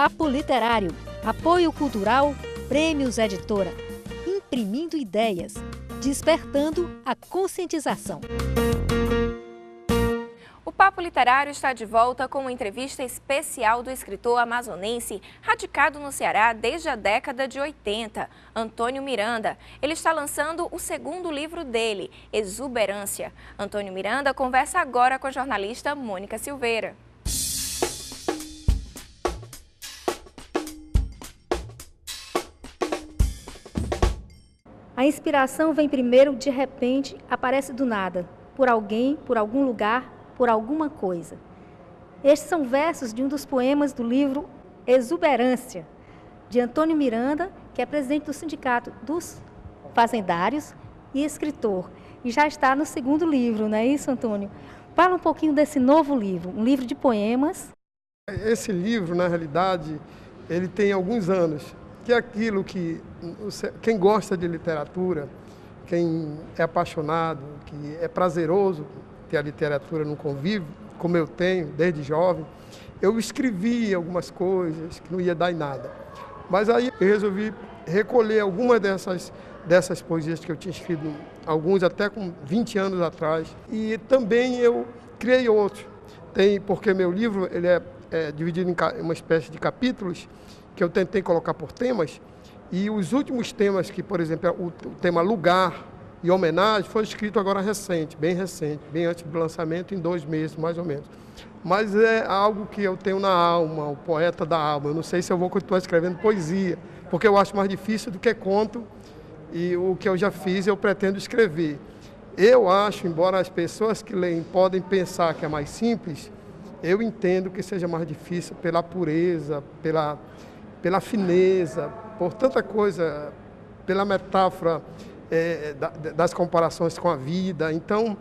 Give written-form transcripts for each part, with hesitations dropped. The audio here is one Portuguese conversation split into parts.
Papo Literário, apoio cultural, Prêmios Editora, imprimindo ideias, despertando a conscientização. O Papo Literário está de volta com uma entrevista especial do escritor amazonense radicado no Ceará desde a década de 80, Antônio Miranda. Ele está lançando o segundo livro dele, Exuberância. Antônio Miranda conversa agora com a jornalista Mônica Silveira. A inspiração vem primeiro, de repente, aparece do nada, por alguém, por algum lugar, por alguma coisa. Estes são versos de um dos poemas do livro Exuberância, de Antônio Miranda, que é presidente do Sindicato dos Fazendários e escritor. E já está no segundo livro, não é isso, Antônio? Fala um pouquinho desse novo livro, um livro de poemas. Esse livro, na realidade, ele tem alguns anos, que é aquilo que quem gosta de literatura, quem é apaixonado, que é prazeroso ter a literatura no convívio, como eu tenho desde jovem, eu escrevi algumas coisas que não ia dar em nada. Mas aí eu resolvi recolher algumas dessas poesias que eu tinha escrito, alguns até com 20 anos atrás, e também eu criei outros. Porque meu livro ele é dividido em uma espécie de capítulos, que eu tentei colocar por temas, e os últimos temas, que, por exemplo, o tema lugar e homenagem, foi escrito agora recente, bem antes do lançamento, em 2 meses, mais ou menos. Mas é algo que eu tenho na alma, o poeta da alma. Eu não sei se eu vou continuar escrevendo poesia, porque eu acho mais difícil do que conto, e o que eu já fiz eu pretendo escrever. Eu acho, embora as pessoas que leem podem pensar que é mais simples, eu entendo que seja mais difícil pela pureza, pela fineza, por tanta coisa, pela metáfora das comparações com a vida. Então,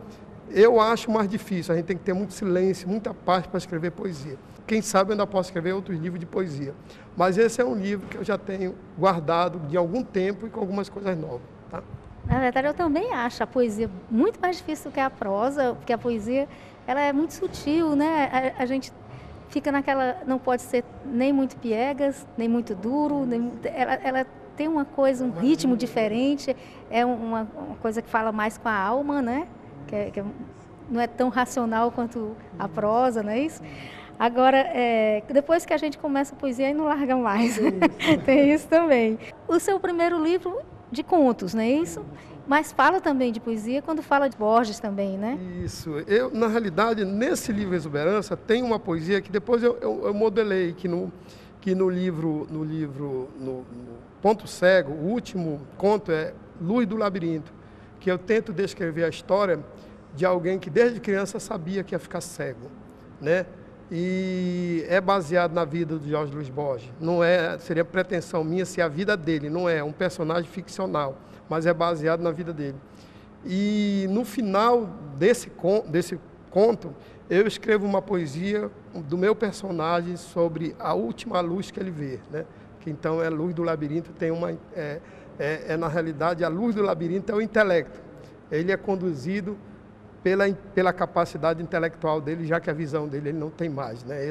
eu acho mais difícil, a gente tem que ter muito silêncio, muita paz para escrever poesia. Quem sabe eu ainda posso escrever outros livros de poesia. Mas esse é um livro que eu já tenho guardado de algum tempo e com algumas coisas novas. Tá? Na verdade, eu também acho a poesia muito mais difícil do que a prosa, porque a poesia ela é muito sutil, né? A gente fica naquela, não pode ser nem muito piegas, nem muito duro, ela tem uma coisa, um ritmo diferente, é uma coisa que fala mais com a alma, né? Que não é tão racional quanto a prosa, não é isso? Agora, depois que a gente começa a poesia, aí não larga mais. Tem isso também. O seu primeiro livro de contos, não é isso? Mas fala também de poesia quando fala de Borges também, né? Isso. Na realidade, nesse livro Exuberância, tem uma poesia que depois eu modelei, que no livro Ponto Cego, o último conto é Luz do Labirinto, que eu tento descrever a história de alguém que desde criança sabia que ia ficar cego, né? E é baseado na vida do Jorge Luiz Borges. Não seria pretensão minha ser a vida dele, não é um personagem ficcional, mas é baseado na vida dele. E no final desse conto, eu escrevo uma poesia do meu personagem sobre a última luz que ele vê, né? Que então é Luz do Labirinto, tem na realidade, a luz do labirinto é o intelecto. Ele é conduzido pela capacidade intelectual dele, já que a visão dele ele não tem mais, né?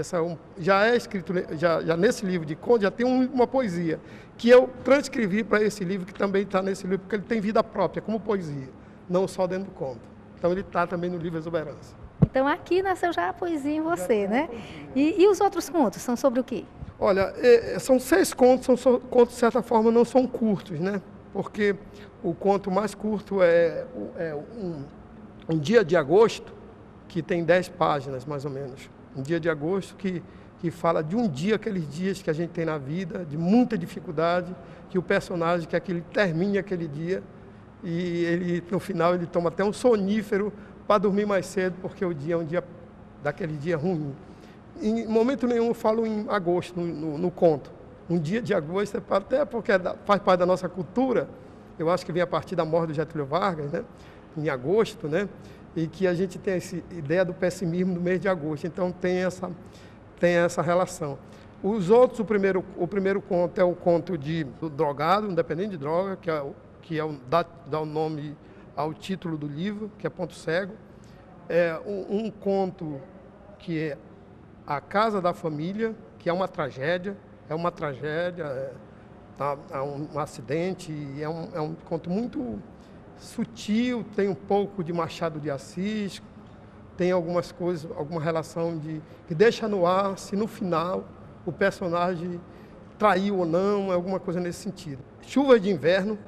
Já é escrito, já nesse livro de contos, já tem uma poesia, que eu transcrevi para esse livro, que também está nesse livro, porque ele tem vida própria, como poesia, não só dentro do conto. Então ele está também no livro Exuberância. Então aqui nasceu já a poesia em você, né? E os outros contos são sobre o quê? Olha, são 6 contos, contos de certa forma não são curtos, né? Porque o conto mais curto é um dia de agosto, que tem 10 páginas, mais ou menos. Um dia de agosto que fala de um dia, aqueles dias que a gente tem na vida, de muita dificuldade, que o personagem quer que ele termine aquele dia e ele, no final, ele toma até um sonífero para dormir mais cedo, porque o dia é um dia daquele dia ruim. Em momento nenhum eu falo em agosto, no conto. Um dia de agosto, até porque faz parte da nossa cultura, eu acho que vem a partir da morte do Getúlio Vargas, né? Em agosto, né? E que a gente tem essa ideia do pessimismo no mês de agosto, então tem essa relação. Os outros, o primeiro conto é o conto do drogado, independente de droga, dá o nome ao título do livro, que é Ponto Cego. É conto que é A Casa da Família, que é uma tragédia, é uma tragédia, há um acidente, e é um conto muito sutil, tem um pouco de Machado de Assis, tem algumas coisas, alguma relação que deixa no ar se no final o personagem traiu ou não, alguma coisa nesse sentido. Chuva de Inverno,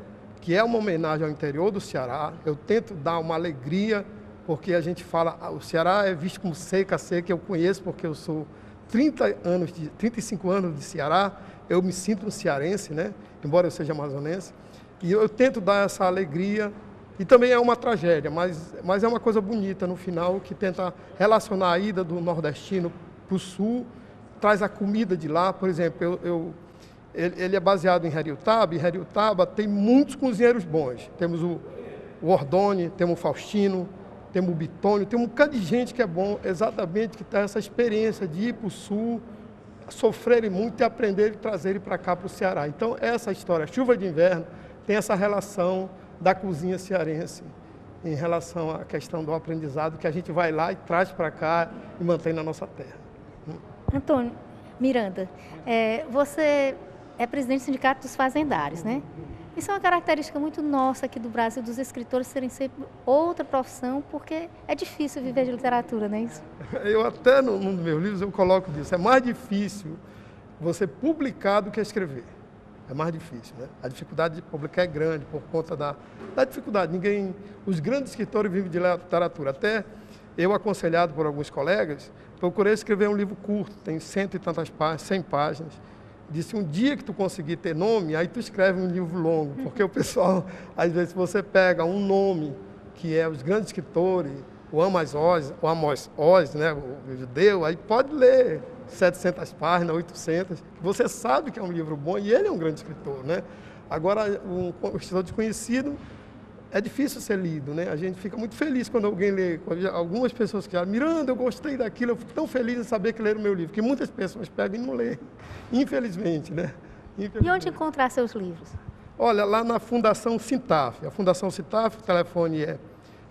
que é uma homenagem ao interior do Ceará, eu tento dar uma alegria, porque a gente fala, o Ceará é visto como seca, eu conheço porque eu sou 35 anos de Ceará, eu me sinto um cearense, né? Embora eu seja amazonense, e eu tento dar essa alegria, e também é uma tragédia, mas é uma coisa bonita no final, que tenta relacionar a ida do nordestino para o sul, traz a comida de lá, por exemplo, ele é baseado em Heriotaba, e Heriotaba tem muitos cozinheiros bons. Temos o Ordone, temos o Faustino, temos o Bitônio, tem um bocado de gente que é bom, exatamente, que tem essa experiência de ir para o sul, sofrerem muito e aprenderem e trazerem para cá, para o Ceará. Então, essa história, Chuva de Inverno, tem essa relação da cozinha cearense, em relação à questão do aprendizado, que a gente vai lá e traz para cá e mantém na nossa terra. Antônio Miranda, você é presidente do Sindicato dos Fazendários, né? Isso é uma característica muito nossa aqui do Brasil, dos escritores serem sempre outra profissão, porque é difícil viver de literatura, não é isso? Eu até, nos meus livros, eu coloco disso. É mais difícil você publicar do que escrever. É mais difícil, né? A dificuldade de publicar é grande por conta da dificuldade. Os grandes escritores vivem de literatura. Até eu, aconselhado por alguns colegas, procurei escrever um livro curto, tem 100 e tantas páginas, 100 páginas. Disse, um dia que tu conseguir ter nome, aí tu escreve um livro longo, porque o pessoal, às vezes, você pega um nome, que é os grandes escritores, o Amos Oz, né, o judeu, aí pode ler 700 páginas, 800, você sabe que é um livro bom e ele é um grande escritor, né? Agora, um escritor desconhecido é difícil ser lido, né? A gente fica muito feliz quando alguém lê, algumas pessoas que falam, Miranda, eu gostei daquilo, eu fico tão feliz em saber que leram o meu livro, que muitas pessoas pegam e não lêem, infelizmente, né? E onde encontrar seus livros? Olha, lá na Fundação Sintaf. A Fundação Sintaf, o telefone é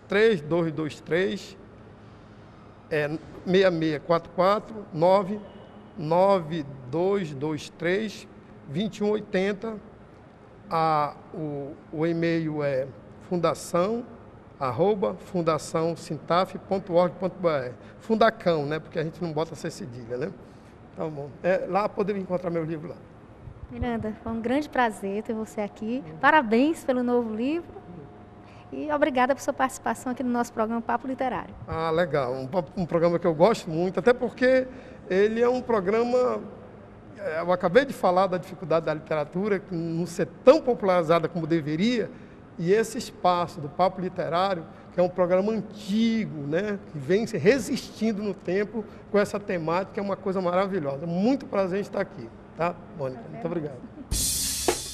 3223 6644 99223 2180. O e-mail é fundação@fundaçãosintaf.org.br. Fundacão, né? Porque a gente não bota essa cedilha, né? Tá bom. Lá poderia encontrar meu livro lá. Miranda, foi um grande prazer ter você aqui. Parabéns pelo novo livro. E obrigada por sua participação aqui no nosso programa Papo Literário. Ah, legal. Um programa que eu gosto muito, até porque ele é um programa... Eu acabei de falar da dificuldade da literatura, não ser tão popularizada como deveria, e esse espaço do Papo Literário, que é um programa antigo, né, que vem se resistindo no tempo com essa temática, é uma coisa maravilhosa. Muito prazer em estar aqui, tá, Mônica? Muito obrigado.